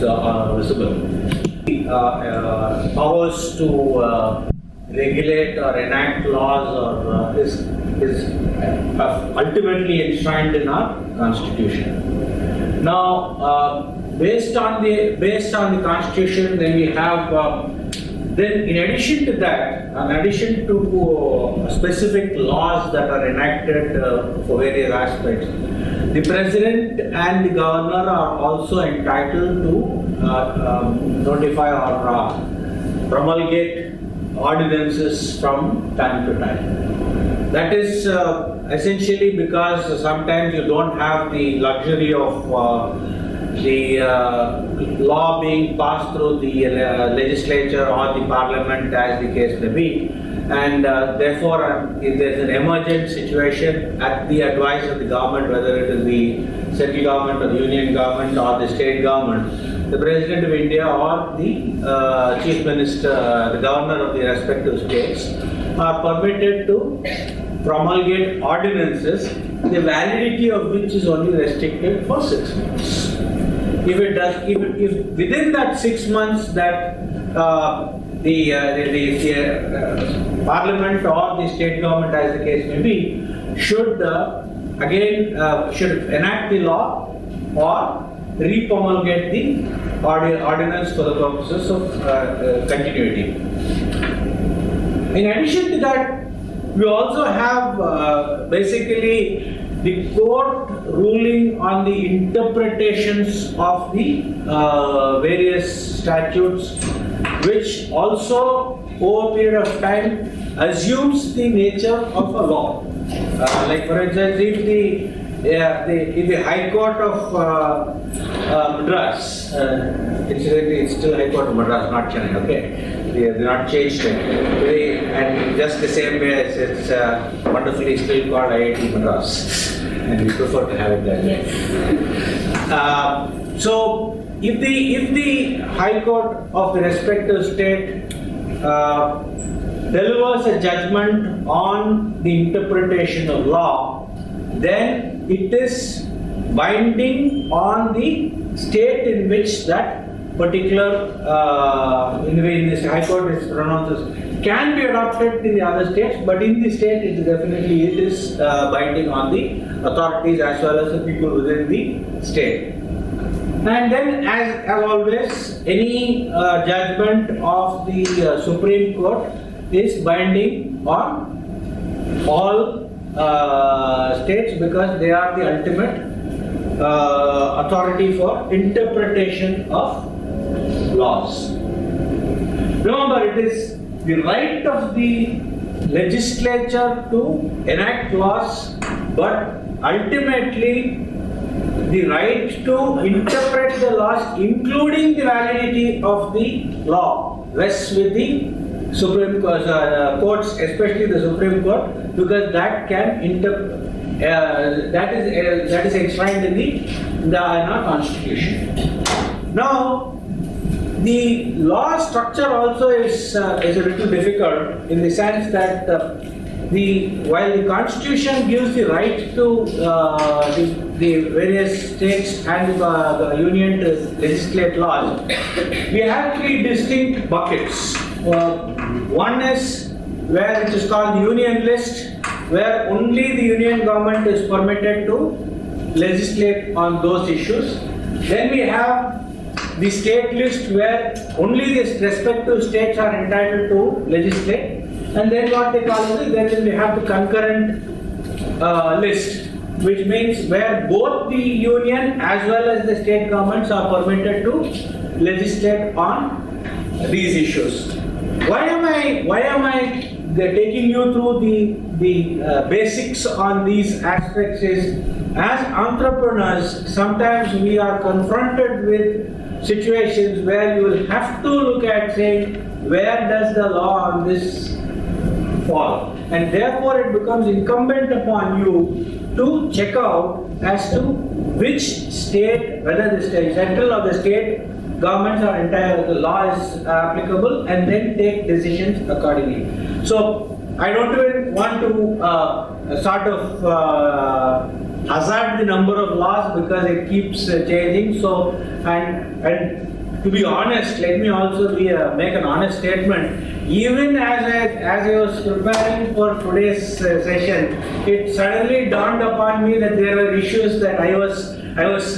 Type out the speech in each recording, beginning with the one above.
is visible. Powers to regulate or enact laws or is ultimately enshrined in our Constitution. Now, based on the Constitution, then we have. Then, in addition to that, in addition to specific laws that are enacted for various aspects, the President and the Governor are also entitled to notify or promulgate ordinances from time to time. That is essentially because sometimes you don't have the luxury of the law being passed through the legislature or the parliament, as the case may be, and therefore if there is an emergent situation at the advice of the government, whether it is the central government or the union government or the state government, the President of India or the Chief Minister, the Governor of the respective states are permitted to promulgate ordinances, the validity of which is only restricted for 6 months. If within that 6 months that the Parliament or the state government, as the case may be, should enact the law or re-promulgate the ordinance for the purposes of continuity. In addition to that, we also have basically the court ruling on the interpretations of the various statutes, which also over a period of time assumes the nature of a law. Like for example, if the High Court of Madras, it's still High Court of Madras, not Chennai, okay? They have not changed it. And just the same way as it's wonderfully still called IIT Madras. And we prefer to have it that way. Yes. So, if the High Court of the respective state delivers a judgment on the interpretation of law, then it is binding on the state in which that particular, in the way in this High Court is pronounced as, can be adopted in the other states, but in the state it is binding on the authorities as well as the people within the state. And then, as always, any judgment of the Supreme Court is binding on all states because they are the ultimate authority for interpretation of laws. Remember, it is the right of the legislature to enact laws, but ultimately the right to interpret the laws, including the validity of the law, rests with the Supreme Courts, especially the Supreme Court, because that can that is enshrined in our Constitution. Now, the law structure also is a little difficult in the sense that while the Constitution gives the right to the various states and the Union to legislate laws, we have 3 distinct buckets. One is where it is called the Union List, where only the Union government is permitted to legislate on those issues. Then we have the State List, where only the respective states are entitled to legislate. And then what they call it, then we have the concurrent list, which means where both the union as well as the state governments are permitted to legislate on these issues. Why am I taking you through the basics on these aspects is, as entrepreneurs, sometimes we are confronted with situations where you will have to look at saying, where does the law on this fall? And therefore it becomes incumbent upon you to check out as to which state, whether the state, central or the state governments are the law is applicable, and then take decisions accordingly. So I don't even want to hazard the number of laws because it keeps changing. So, and to be honest, let me also make an honest statement. Even as I was preparing for today's session, it suddenly dawned upon me that there were issues that I was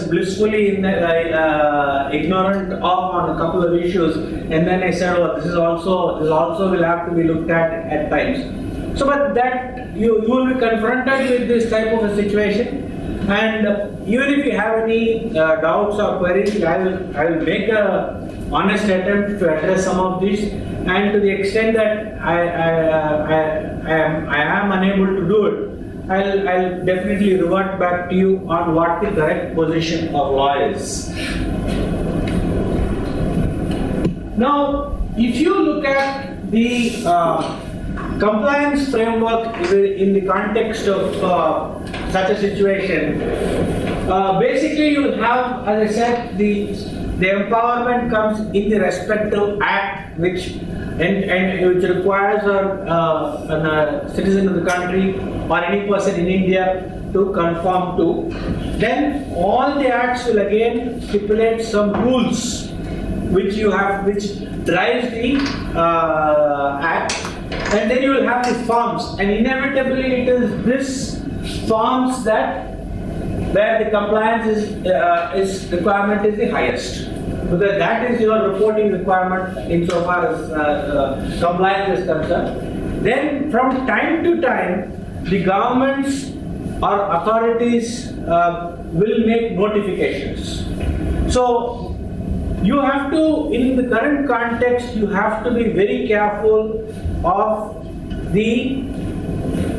blissfully ignorant of on a couple of issues, and then I said, "Oh, this also will have to be looked at times." So, but that you will be confronted with this type of a situation. And even if you have any doubts or queries, I will make a honest attempt to address some of these. And to the extent that I am unable to do it, I'll definitely revert back to you on what the correct position of law is. Now, if you look at the compliance framework in the context of such a situation, basically you will have, as I said, the empowerment comes in the respective act which requires a citizen of the country or any person in India to conform to. Then all the acts will again stipulate some rules which drives the act. And then you will have the forms, and inevitably it is this forms where the compliance requirement is the highest, because that is your reporting requirement insofar as compliance is concerned. Then from time to time, the governments or authorities will make notifications. So you have to, in the current context, you have to be very careful of the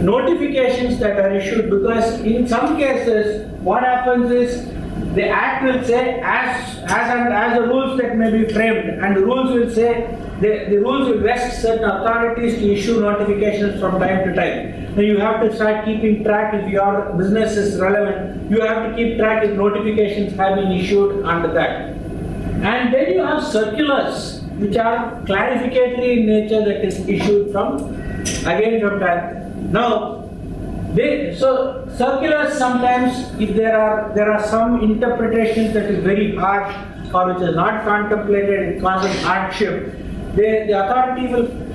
notifications that are issued, because in some cases what happens is the act will say as the rules that may be framed, and the rules will say the rules will vest certain authorities to issue notifications from time to time. Now you have to start keeping track. If your business is relevant, you have to keep track if notifications have been issued under that. And then you have circulars which are clarificatory in nature, that is issued from time. Now, so circulars sometimes, if there are some interpretations that is very harsh or which is not contemplated, it causes hardship, the authority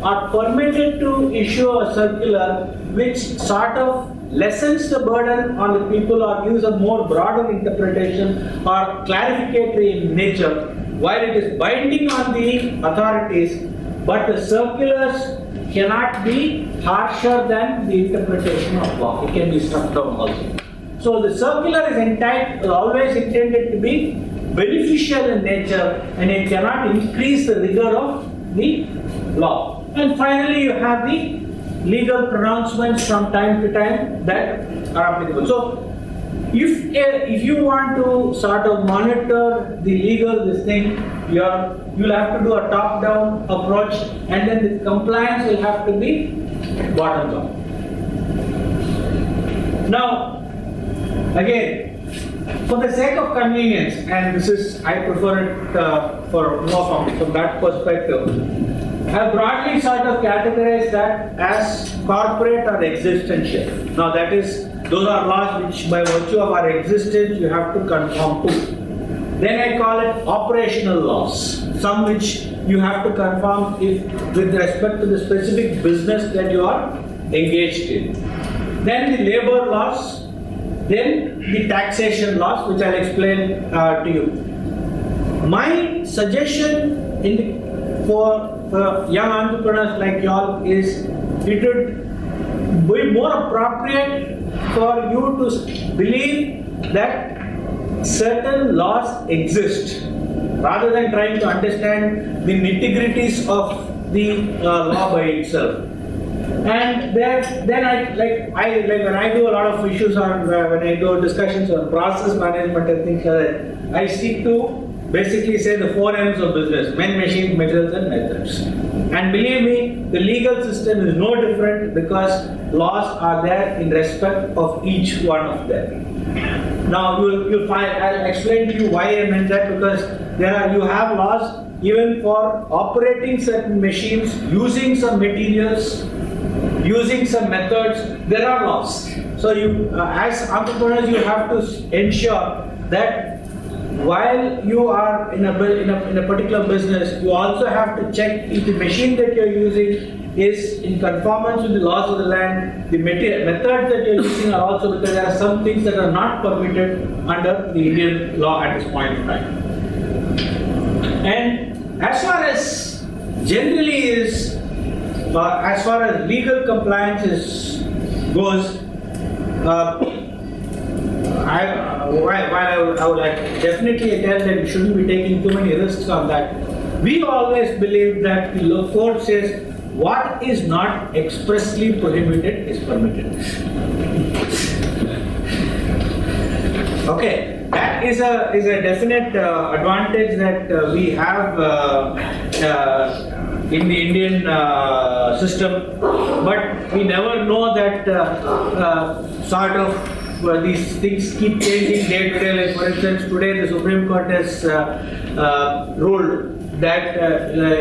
are permitted to issue a circular which sort of lessens the burden on the people or gives a more broader interpretation or clarificatory in nature, while it is binding on the authorities, but the circulars cannot be harsher than the interpretation of law. It can be struck down also. So the circular is always intended to be beneficial in nature, and it cannot increase the rigor of the law. And finally, you have the legal pronouncements from time to time that are applicable. So if you want to sort of monitor the legal you'll have to do a top-down approach, and then the compliance will have to be bottom-up. Now, again, for the sake of convenience, and I prefer it for more from that perspective, I have broadly sort of categorized that as corporate or existential. Now those are laws which by virtue of our existence you have to conform to. Then I call it operational laws, some which you have to conform with respect to the specific business that you are engaged in. Then the labor laws, then the taxation laws, which I'll explain to you. My suggestion for young entrepreneurs like y'all is it would be more appropriate for you to believe that certain laws exist rather than trying to understand the nitty-gritties of the law by itself. And then when I do a lot of issues on when I do discussions on process management and things like that, I seek to basically say the 4 M's of business: men, machines, materials, and methods. And believe me, the legal system is no different, because laws are there in respect of each one of them. Now you'll find, I'll explain to you why I meant that, because you have laws even for operating certain machines, using some materials, using some methods. There are laws. So you, as entrepreneurs, you have to ensure that while you are in a particular business, you also have to check if the machine that you're using is in conformance with the laws of the land. The methods that you're using are also, because there are some things that are not permitted under the Indian law at this point in time. And as far as generally is, as far as legal compliance goes, I would definitely tell that we shouldn't be taking too many risks on that. We always believe that the law code says what is not expressly prohibited is permitted. Okay, that is a definite advantage that we have in the Indian system, but we never know that sort of these things keep changing day to day. Like for instance, today the Supreme Court has ruled that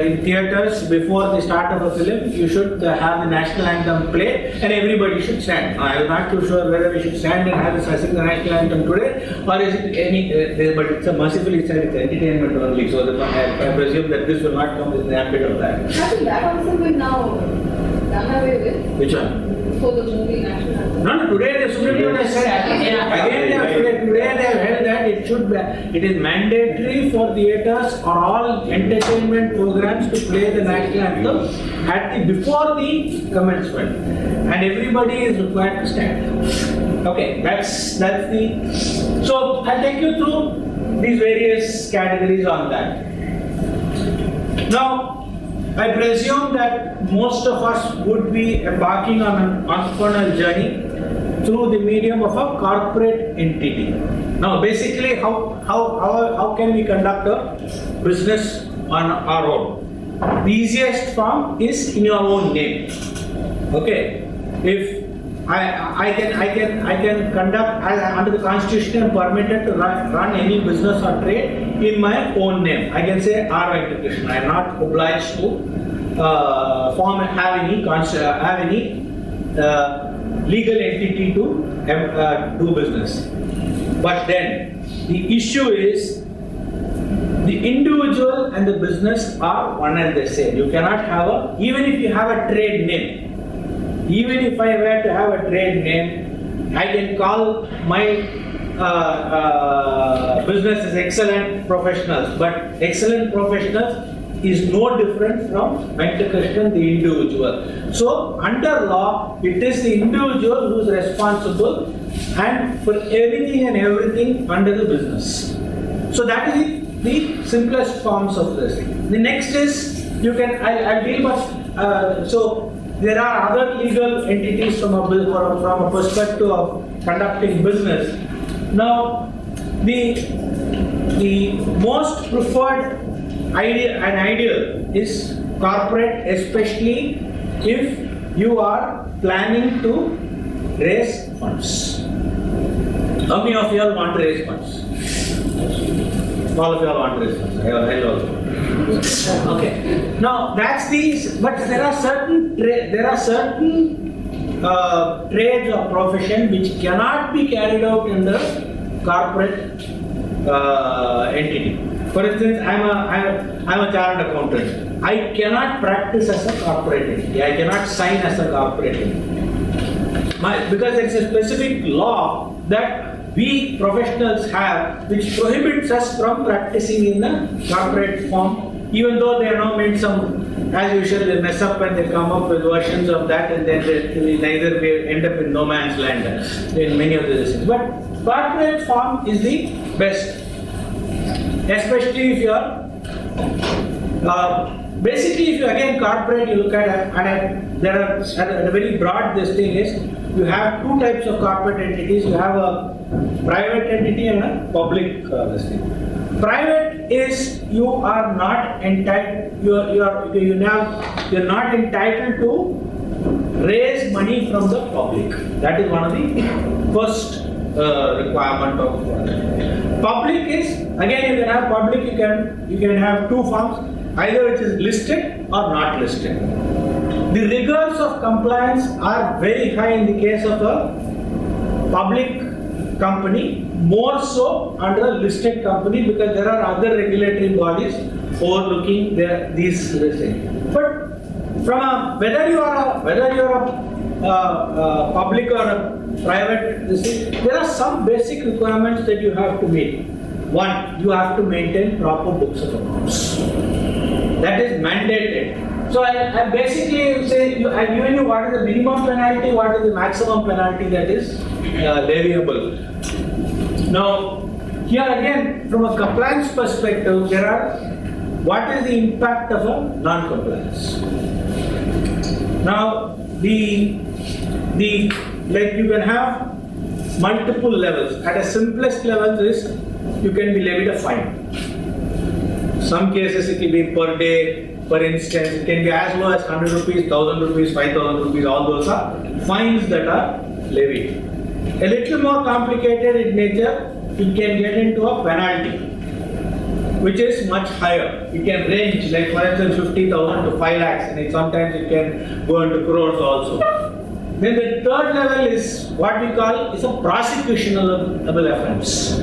in theatres, before the start of a film, you should have the national anthem play and everybody should stand. I am not too sure whether we should stand and have sing the national anthem today, or is it any, but it's a mercifully said it's entertainment only, so I presume that this will not come in the ambit of that. I think that also will now done away with. Which one? For the movie national anthem. No, today the Supreme Court has said, today they have held that it is mandatory for theatres or all entertainment programs to play the national anthem before the commencement, and everybody is required to stand. Okay, that's the. So I'll take you through these various categories on that. Now, I presume that most of us would be embarking on an entrepreneurial journey through the medium of a corporate entity. Now, basically, how can we conduct a business on our own? The easiest form is in your own name. Okay, if I can conduct, under the Constitution, I am permitted to run any business or trade in my own name. I can say R. Venkatakrishnan. I am not obliged to have any legal entity to do business. But then the issue is the individual and the business are one and the same. You cannot have even if you have a trade name. Even if I were to have a trade name, I can call my business as Excellent Professionals, but Excellent Professionals is no different from Venkatakrishnan, the individual. So, under law, it is the individual who is responsible and for anything and everything under the business. So, that is the simplest forms of this. The next is, I'll deal with, so there are other legal entities from a perspective of conducting business. Now, the most preferred ideal is corporate, especially if you are planning to raise funds. How many of you all want to raise funds? All of you all want to raise funds. I also. Okay. Now that's but there are certain trades or profession which cannot be carried out in the corporate entity. For instance, I'm a chartered accountant. I cannot practice as a corporate entity. I cannot sign as a corporate entity. Because there is a specific law that we professionals have which prohibits us from practicing in the corporate form, even though they are now made some, as usual, they mess up and they come up with versions of that, and then they end up in no man's land in many of these things. But corporate form is the best. Especially if you are, basically if you again corporate, you look at there are, at a very broad, this thing is, you have two types of corporate entities. You have a private entity and a public this thing. Private is, you are not entitled, you're not entitled to raise money from the public. That is one of the first requirement of public is, again you can have public, you can have two forms, either it is listed or not listed. The rigors of compliance are very high in the case of a public company, more so under a listed company, because there are other regulatory bodies overlooking these things. But from whether you are a public or a private, there are some basic requirements that you have to meet. One, you have to maintain proper books of accounts. That is mandated. So I basically say, I've given you what is the minimum penalty, what is the maximum penalty that is leviable. Now, here again, from a compliance perspective, there are, what is the impact of a non-compliance? Now, like you can have multiple levels. At a simplest level is, you can be levied a fine. Some cases it will be per day, per instance, it can be as low as 100 rupees, 1000 rupees, 5000 rupees, all those are fines that are levied. A little more complicated in nature, it can get into a penalty, which is much higher. It can range, like for instance 50,000 to 5 lakhs, and sometimes it can go into crores also. Then the third level is what we call is a prosecutionable offense,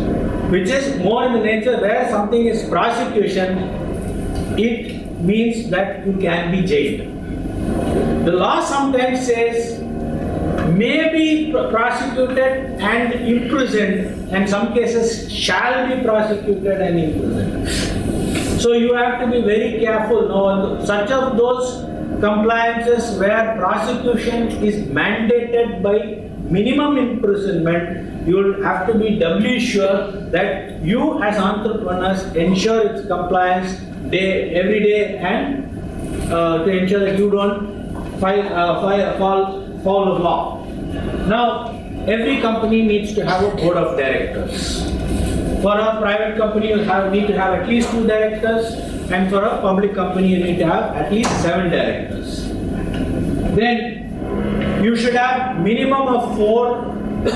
which is more in the nature where something is prosecution, it means that you can be jailed. The law sometimes says may be prosecuted and imprisoned, and some cases shall be prosecuted and imprisoned. So you have to be very careful. Now, such of those compliances where prosecution is mandated by minimum imprisonment, you will have to be doubly sure that you as entrepreneurs ensure its compliance every day, and to ensure that you don't fall of law. Now, every company needs to have a board of directors. For a private company, you need to have at least 2 directors, and for a public company, you need to have at least 7 directors. Then, you should have minimum of 4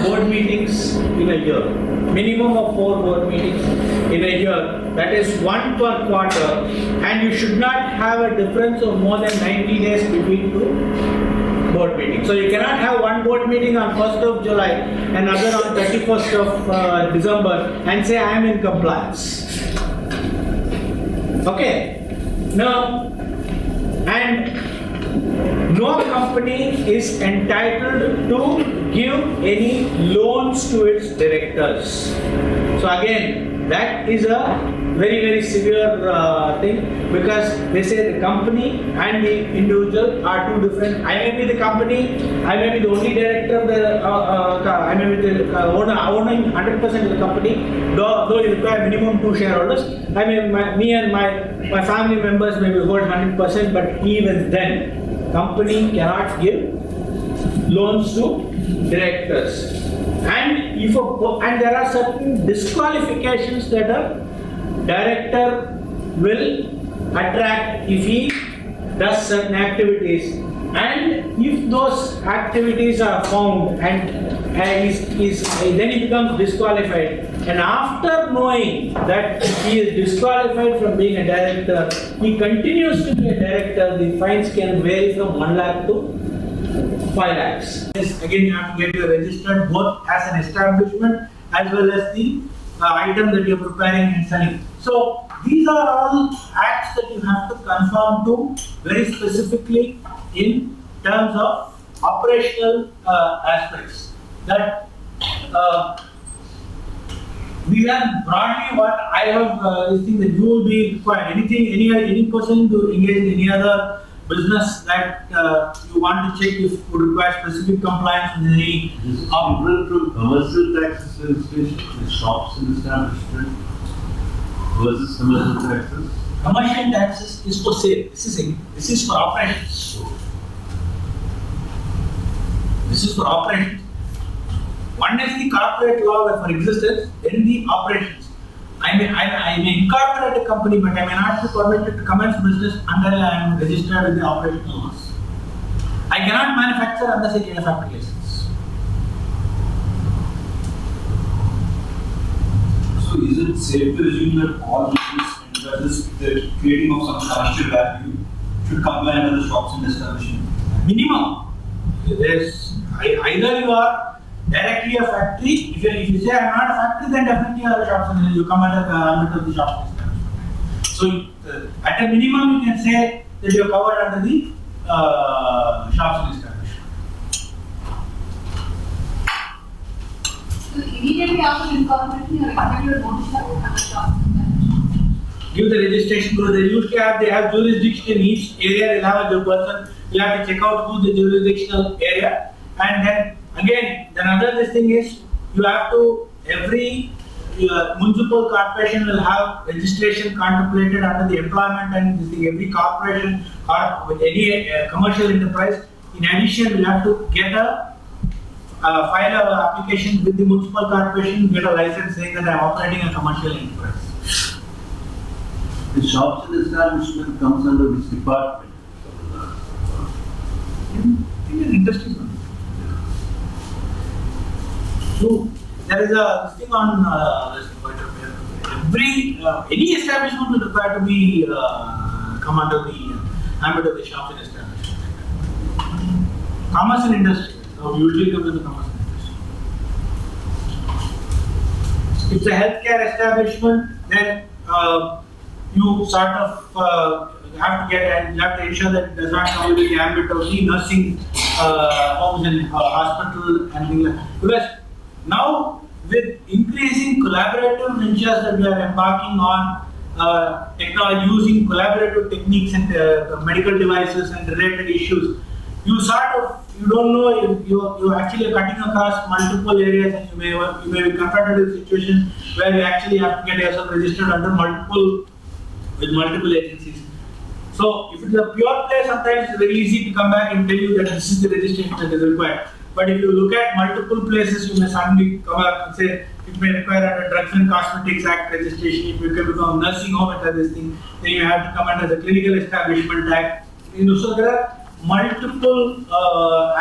board meetings in a year. Minimum of 4 board meetings in a year. That is 1 per quarter, and you should not have a difference of more than 90 days between 2 board meetings. So you cannot have one board meeting on 1st of July, another on 31st of December, and say I am in compliance. Okay. Now, and no company is entitled to give any loans to its directors. So again, that is a very, very severe thing, because they say the company and the individual are 2 different. I may be the company, I may be the only director of the, I may be the owning 100% of the company, though you require minimum 2 shareholders. I mean, me and my family members may be hold 100%, but even then, company cannot give loans to directors. And and there are certain disqualifications that a director will attract if he does certain activities, and if those activities are found and then he becomes disqualified, and after knowing that he is disqualified from being a director, he continues to be a director, the fines can vary from 1 lakh to 5 lakhs. Yes, again you have to get your registered both as an establishment as well as the item that you are preparing and selling. So these are all acts that you have to conform to very specifically in terms of operational aspects. That these are broadly what I have think that you will be required. Any person to engage in any other business that you want to check if would require specific compliance with any from commercial taxes registration, shops and establishment versus commercial taxes. Commercial taxes is for sale. This is for operations. This is for operations. One is the corporate law for existence, then the operations. I may incorporate a company, but I may not be permitted to commence business until I am registered with the operational laws. I cannot manufacture unless I get a factory license. So is it safe to assume that all business the creating of some commercial value should comply under the shops and establishment? Minimum. Yes. Either you are directly a factory, if you say I'm not a factory, then definitely you are a shop owner. You come under the ambit of the shop owner. So at a minimum, you can say that you are covered under the shop owner establishment. So immediately after incorporating, you are expected to notify the shop establishment. Give the registration to the usually they have jurisdiction in each area. They'll have a person. You have to check out who the jurisdictional area, and then again, another thing is you have to every municipal corporation will have registration contemplated under the employment and this thing. Every corporation or with any commercial enterprise, in addition, you have to get a file an application with the municipal corporation, get a license saying that I am operating a commercial enterprise. The shops and establishment comes under which department? It's interesting one. So there is a thing on this point of view. Any establishment will require to be come under the ambit of the shops and establishment. Commerce and industry. So usually come to the commerce and industry. If it's a healthcare establishment, then you sort of have to get and you have to ensure that it does not come within the ambit of the nursing homes and hospital and things like that. Because now with increasing collaborative ventures that we are embarking on, technology using collaborative techniques and medical devices and related issues, you don't know you actually are cutting across multiple areas and you may be confronted with situations where you actually have to get yourself registered under multiple agencies. So if it is a pure play, sometimes it's very easy to come back and tell you that this is the registration that is required. But if you look at multiple places, you may suddenly come up and say it may require under Drugs and Cosmetics Act registration. If you can become a nursing home at this thing, then you have to come under the Clinical Establishment Act. So there are multiple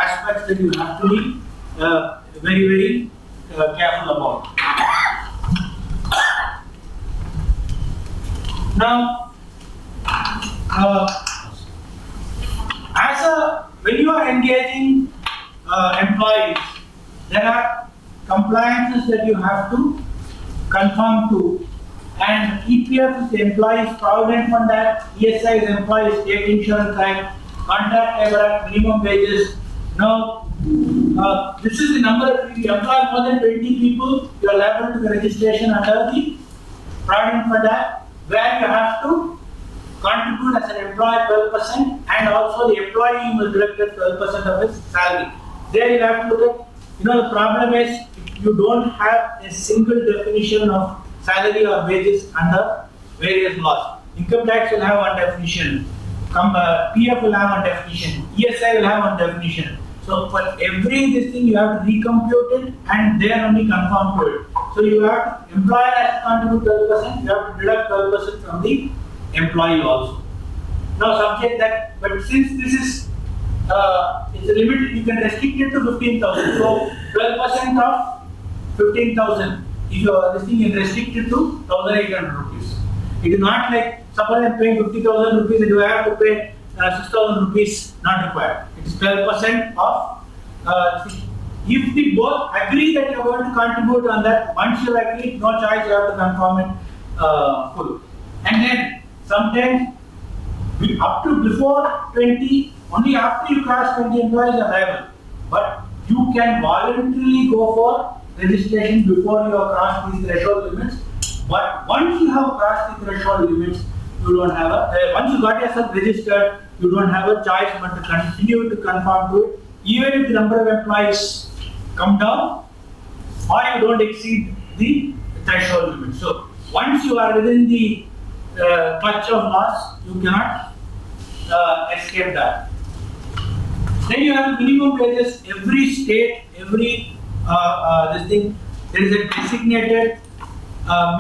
aspects that you have to be very, very careful about. Now, when you are engaging employees, there are compliances that you have to conform to, and EPF is the Employees Provident Fund Act, ESI is Employees State Insurance Act, Contract Labor Act, Minimum Wages. Now, this is the number. If you employ more than 20 people, you are liable to the registration under the Provident Fund Act, where you have to contribute as an employee 12%, and also the employee must direct 12% of his salary. There you have to look at, the problem is you don't have a single definition of salary or wages under various laws. Income tax will have one definition, PF will have one definition, ESI will have one definition. So for every this thing you have to recompute it and then only conform to it. So you have to, employer has to contribute 12%, you have to deduct 12% from the employee also. Now subject that, but since this is it's a limited, you can restrict it to 15,000. So 12% of 15,000. If you are this thing is restricted to 1,800 rupees. It is not like suppose I am paying 50,000 rupees and you have to pay 6,000 rupees, not required. It is 12% of. If we both agree that you are going to contribute on that, once you agree, no choice, you have to conform it full. And then sometimes up to before 20, only after you cross 20 employees are liable. But you can voluntarily go for registration before you have crossed these threshold limits. But once you have crossed the threshold limits, you don't have once you got yourself registered, you don't have a choice but to continue to conform to it, even if the number of employees come down or you don't exceed the threshold limit. So once you are within the clutch of laws, you cannot escape that. Then you have minimum wages. Every state, every this thing, there is a designated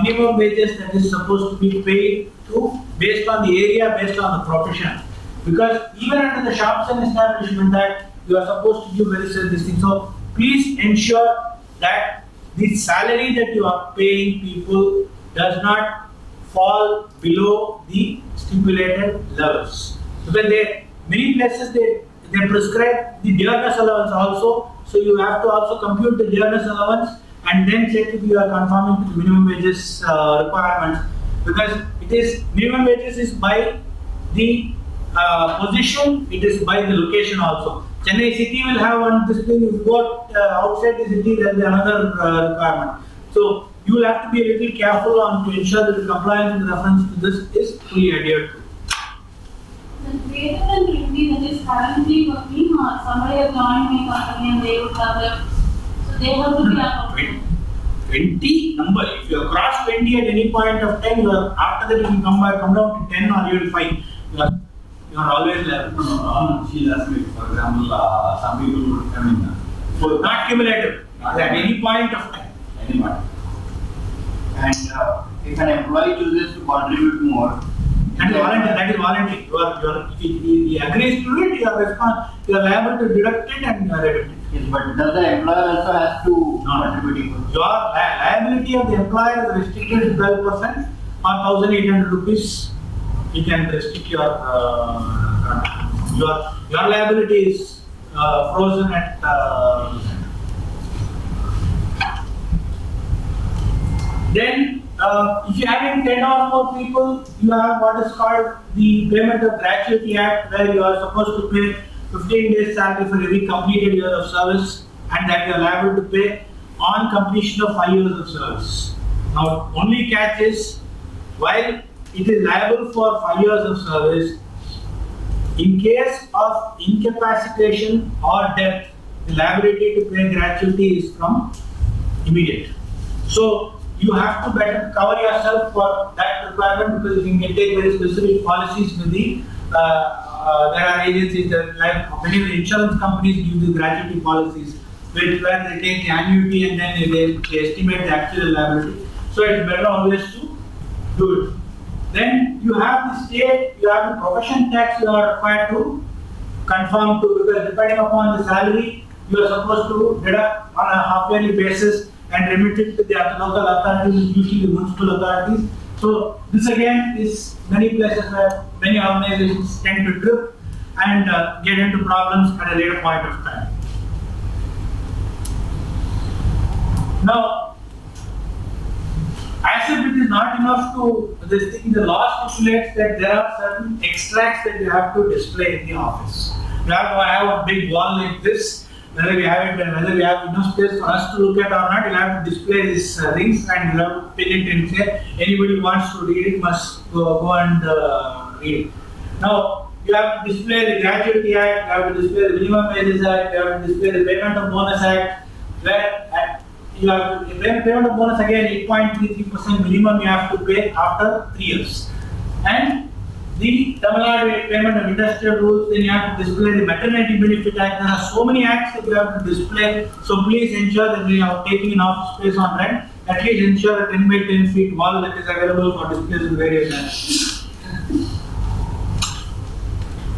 minimum wages that is supposed to be paid to based on the area, based on the profession. Because even under the Shops and Establishment Act, you are supposed to give very this thing. So please ensure that the salary that you are paying people does not fall below the stipulated levels. Because many places they prescribe the dearness allowance also, So you have to also compute the dearness allowance and then check if you are conforming to the minimum wages requirements, because it is minimum wages is by the position, it is by the location also. Chennai city will have one this thing. If you go outside the city, there will be another requirement. So you will have to be a little careful on to ensure that the compliance with reference to this is fully adhered to. The greater than 20 that is currently working, somebody has joined my company and they would have left. So they have to be accountable. 20 number. If you have crossed 20 at any point of time, you are, after that you will come down to 10 or you will find. You are always left. She asked me, for example, some people would come in. So not cumulative. At any point of time. Any point. And if an employee chooses to contribute more, That is voluntary. If he agrees to it, you are liable to deduct it and remit it. yes, but does the employer also has to contribute equal? Your liability of the employer is restricted to 12% or 1,800 rupees. You can restrict your liability is frozen at. Then, if you are having 10 or more people, you have what is called the Payment of Gratuity Act, where you are supposed to pay 15 days salary for every completed year of service, and that you are liable to pay on completion of 5 years of service. Now, only catch is, while it is liable for 5 years of service, in case of incapacitation or death, the liability to pay gratuity is from immediate. So, you have to better cover yourself for that requirement, because you can take very specific policies with the, there are agencies that, like many of the insurance companies give the gratuity policies, where they take the annuity and then they estimate the actual liability. So it's better always to do it. Then you have the state, you have the profession tax you are required to conform to, because depending upon the salary, you are supposed to deduct on a half-yearly basis and remit it to the local authorities, usually the municipal authorities. So this again is many places where many organizations tend to trip and get into problems at a later point of time. Now, as if it is not enough to this thing, the law stipulates that there are certain extracts that you have to display in the office. You have to have a big wall like this. Whether we have enough space for us to look at or not, you'll have to display these things and you'll have to pin it and say anybody who wants to read it must go and read it. Now, you have to display the Gratuity Act, you have to display the Minimum Wages Act, you have to display the Payment of Bonus Act, where you have to payment of bonus again 8.33% minimum you have to pay after 3 years. And the Tamil Nadu Payment of Industrial Rules, then you have to display the Maternity Benefit Act. There are so many acts that you have to display. So please ensure that we are taking an office space on rent. At least ensure a 10 by 10 feet wall that is available for displays in various acts.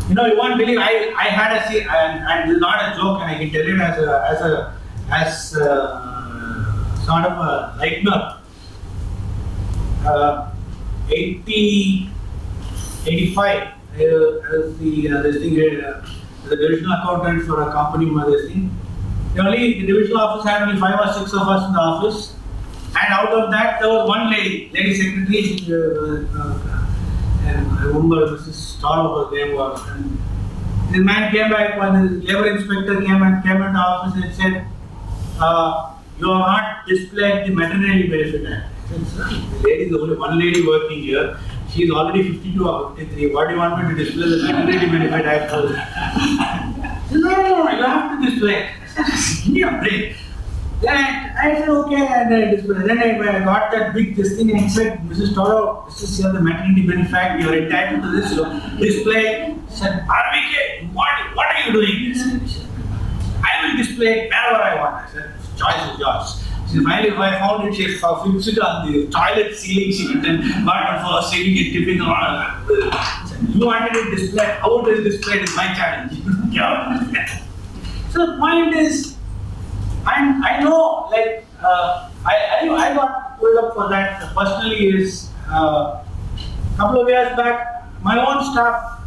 You know, you won't believe I had a scene, and this is not a joke, and I can tell it as sort of a nightmare. 85, as the divisional accountant for a company, the divisional office had only 5 or 6 of us in the office, and out of that there was one lady secretary, and I remember Mrs. Starr, her name was, and this man came back when the labor inspector came into the office and said, you are not displaying the Maternity Benefit Act. I said, sir, the lady is only one lady working here. She is already 52 or 53. What do you want me to display the Maternity Benefit Act for? No, you have to display it. I said, give me a break. Then I said, okay, and I displayed. Then I got that big this thing and said, Mrs. Toro, this is here the Maternity Benefit Act. You are entitled to this. So display. I said, RVK, what are you doing? I will display it wherever I want. I said, choice is yours. She said, finally, if I found it, she fixed it on the toilet ceiling. She written, button for ceiling and tipping around. You wanted it displayed. How it is displayed is my challenge. So the point is, and I know, like, I got pulled up for that personally is, couple of years back, my own staff,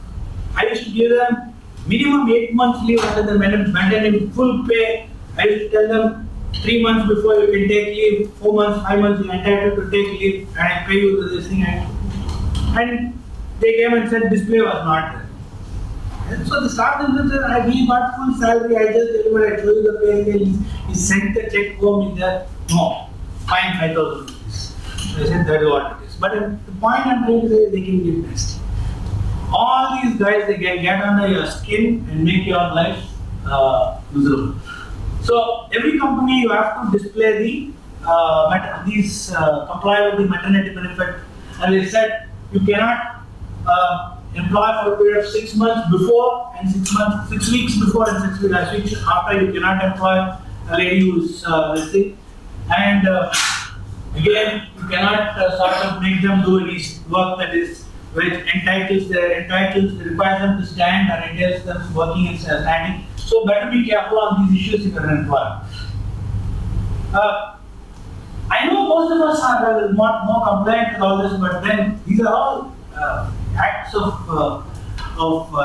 I used to give them minimum 8 months leave under the mandatory full pay I used to tell them 3 months before you can take leave, 4 months, 5 months you are entitled to take leave, and I pay you this thing. And they came and said display was not there. And so the staff said, we got full salary, I just delivered, I told you the pay again. He sent the check home in there. No, fine 5,000 rupees. I said that is what it is. But the point I'm trying to say is they can give best. All these guys, they can get under your skin and make your life miserable. So every company you have to display the comply with the maternity benefit. As I said, you cannot employ for a period of 6 months before and 6 weeks before and 6 weeks after. You cannot employ a lady who's listening. And again, you cannot sort of make them do any work that is which requires them to stand or entails them working and standing. So better be careful on these issues if you're an employer. I know most of us are not more compliant with all this, but then these are all acts of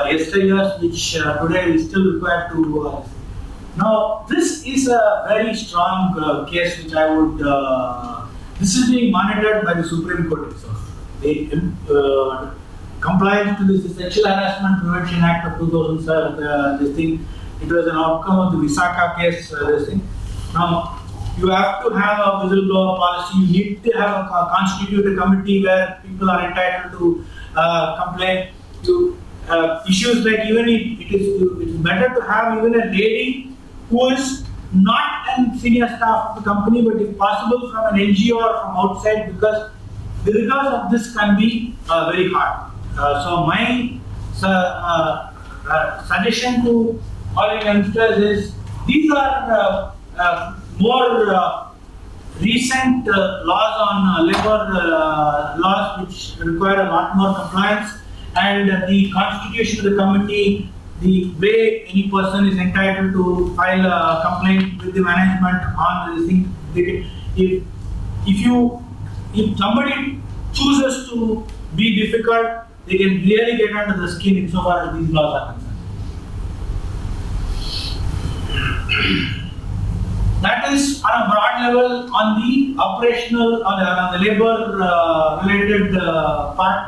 yesteryears which today we still require to. Now this is a very strong case which I would. This is being monitored by the Supreme Court itself. The compliance to the Sexual Harassment Prevention Act of 2007. This thing. It was an outcome of the Visakha case. This thing. Now, you have to have a whistleblower policy. You need to have a constituted committee where people are entitled to complain. To issues like even it is better to have even a lady who is not a senior staff of the company, but if possible from an NGO or from outside, because the rigors of this can be very hard. So my suggestion to all youngsters is these are more recent laws on labor laws which require a lot more compliance, and the constitution of the committee, the way any person is entitled to file a complaint with the management on this thing. If somebody chooses to be difficult, they can really get under the skin insofar as these laws are concerned. That is on a broad level on the operational, on the labor related part.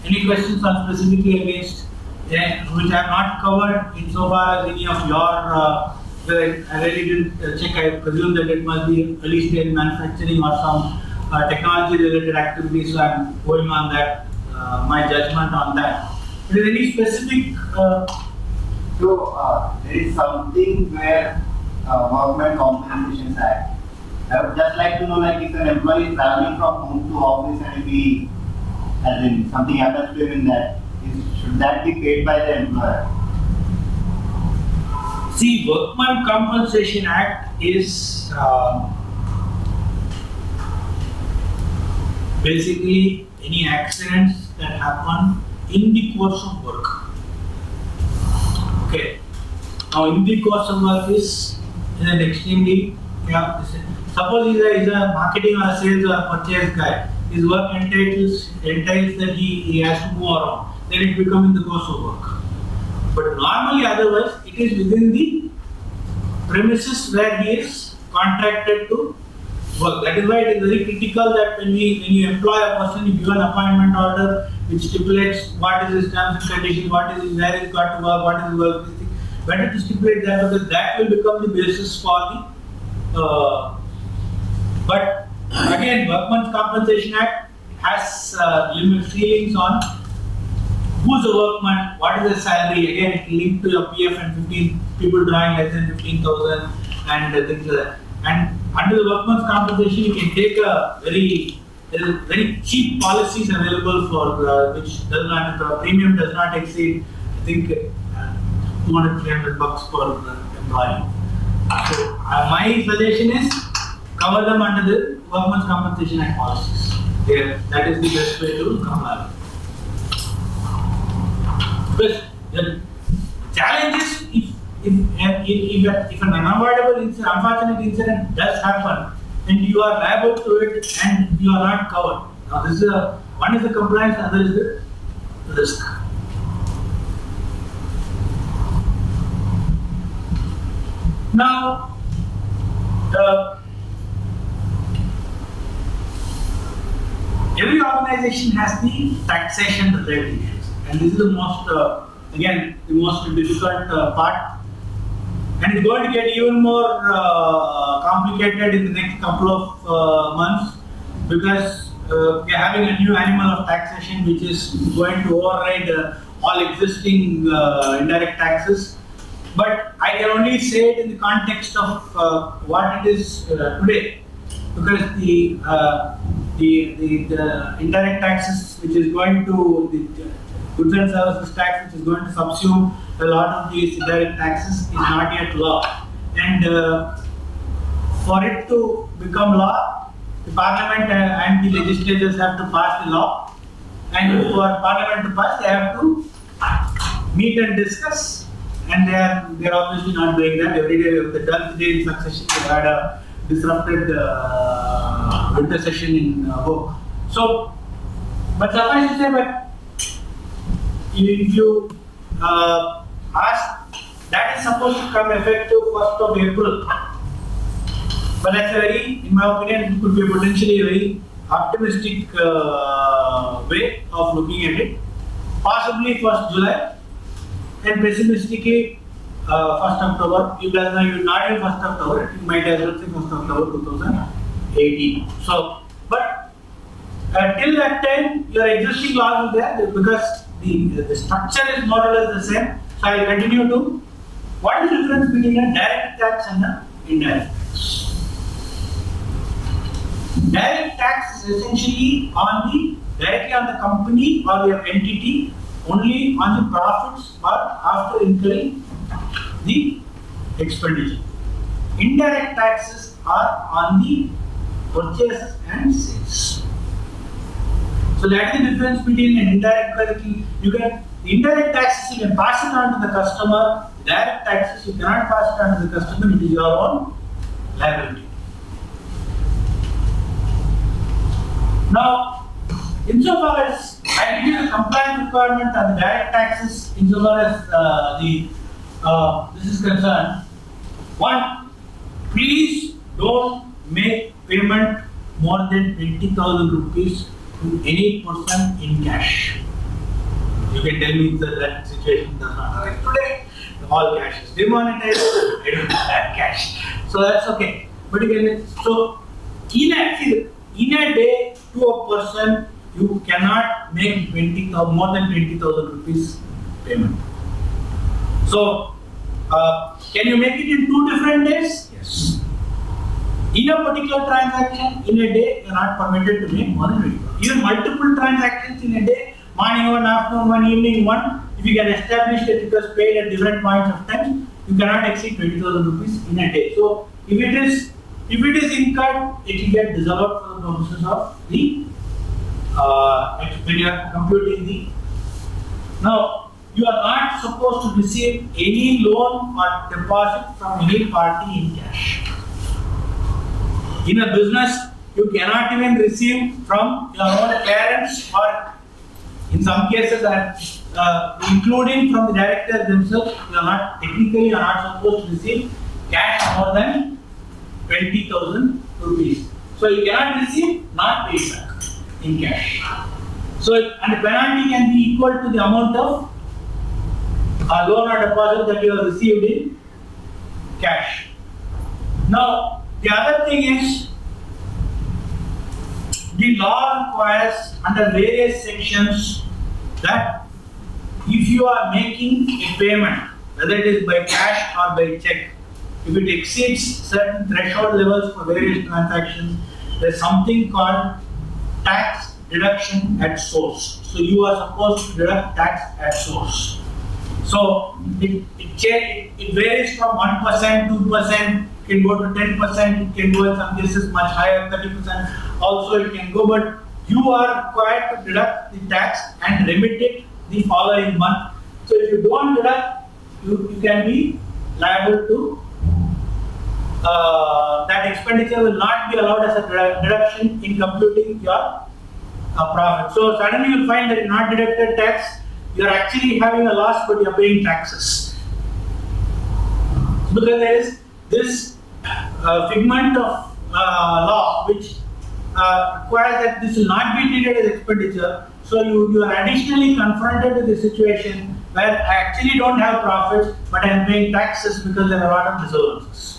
Any questions on specifically against which I have not covered insofar as any of your, I really didn't check, I presume that it must be early stage manufacturing or some technology related activities, so I am going on that, my judgment on that. Is there any specific? There is something where Workmen Compensation Act. I would just like to know, like, if an employee is traveling from home to office and if he, as in something happens to him in that, should that be paid by the employer? See, Workmen Compensation Act is basically any accidents that happen in the course of work. Okay. Now, in the course of work is an extremely, suppose he is a marketing or a sales or a purchase guy. His work entails that he has to move around. Then it becomes in the course of work. But normally, otherwise, it is within the premises where he is contracted to work. That is why it is very critical that when you employ a person, you give an appointment order which stipulates what is his terms and conditions, what is his, where he's got to work, what is his work. Better to stipulate that, because that will become the basis for the. But again, Workmen's Compensation Act has limit ceilings on who's a workman, what is the salary. Again, it linked to your PF and 15 people drawing less than 15,000 and things like that. And under the Workmen's Compensation, you can take there is very cheap policies available for which does not, the premium does not exceed, I think, 200-300 bucks per employee. So my suggestion is cover them under the Workmen's Compensation Act policies. Yeah, that is the best way to comply. Because the challenge is if an unavoidable unfortunate incident does happen, and you are liable to it and you are not covered. Now this is one is the compliance, other is the risk. Now, Every organization has the taxation related issues, and this is the most, again, the most difficult part, and it's going to get even more complicated in the next couple of months, because we are having a new animal of taxation which is going to override all existing indirect taxes. But I can only say it in the context of what it is today, because the indirect taxes, which is going to the goods and services tax, which is going to subsume a lot of these indirect taxes, is not yet law. And for it to become law, the parliament and the legislatures have to pass the law. And for parliament to pass, they have to meet and discuss. And they are obviously not doing that. Every day, the 12th day in succession, they had a disrupted winter session in Hope. So, but suffice to say, but if you ask, that is supposed to come effective 1st of April. But that's a very, in my opinion, it could be potentially a very optimistic way of looking at it. Possibly 1st July, and pessimistically 1st October. You guys know you not in 1st October, you might as well say 1st October 2018. So, but till that time, your existing laws are there because the structure is more or less the same. So, I will continue to. What is the difference between a direct tax and an indirect tax? Direct tax is essentially directly on the company or your entity, only on the profits or after incurring the expenditure. Indirect taxes are on the purchases and sales. So that is the difference between an indirect. The indirect taxes you can pass it on to the customer. Direct taxes you cannot pass it on to the customer. It is your own liability. Now, insofar as I give you the compliance requirement on the direct taxes, insofar as this is concerned, one, please don't make payment more than 20,000 rupees to any person in cash. You can tell me that that situation does not arise today. All cash is demonetized. I don't have cash, so that's okay. But you can in a day to a person, you cannot make more than 20,000 rupees payment. So, can you make it in 2 different days? Yes. In a particular transaction, in a day, you are not permitted to make more than 20,000. Even multiple transactions in a day, morning one, afternoon one, evening one, if you can establish that it was paid at different points of time, you cannot exceed 20,000 rupees in a day. So, if it is incurred, it will get disallowed for the purposes of the when you are computing the. Now, you are not supposed to receive any loan or deposit from any party in cash. In a business, you cannot even receive from your own parents, or in some cases, including from the directors themselves. You are not supposed to receive cash more than 20,000 rupees. So you cannot receive, not pay back in cash. So, and the penalty can be equal to the amount of loan or deposit that you have received in cash. Now, the other thing is, the law requires under various sections that if you are making a payment, whether it is by cash or by check, if it exceeds certain threshold levels for various transactions, there is something called tax deduction at source. So you are supposed to deduct tax at source. So it varies from 1%, 2%, it can go to 10%, it can go in some cases much higher, 30%. Also it can go, but you are required to deduct the tax and remit it the following month. So if you don't deduct, you can be liable to that expenditure will not be allowed as a deduction in computing your profit. So suddenly you find that you not deducted tax, you are actually having a loss, but you are paying taxes. Because there is this figment of law which requires that this will not be treated as expenditure. So you are additionally confronted with a situation where I actually don't have profits, but I am paying taxes because there are a lot of disturbances.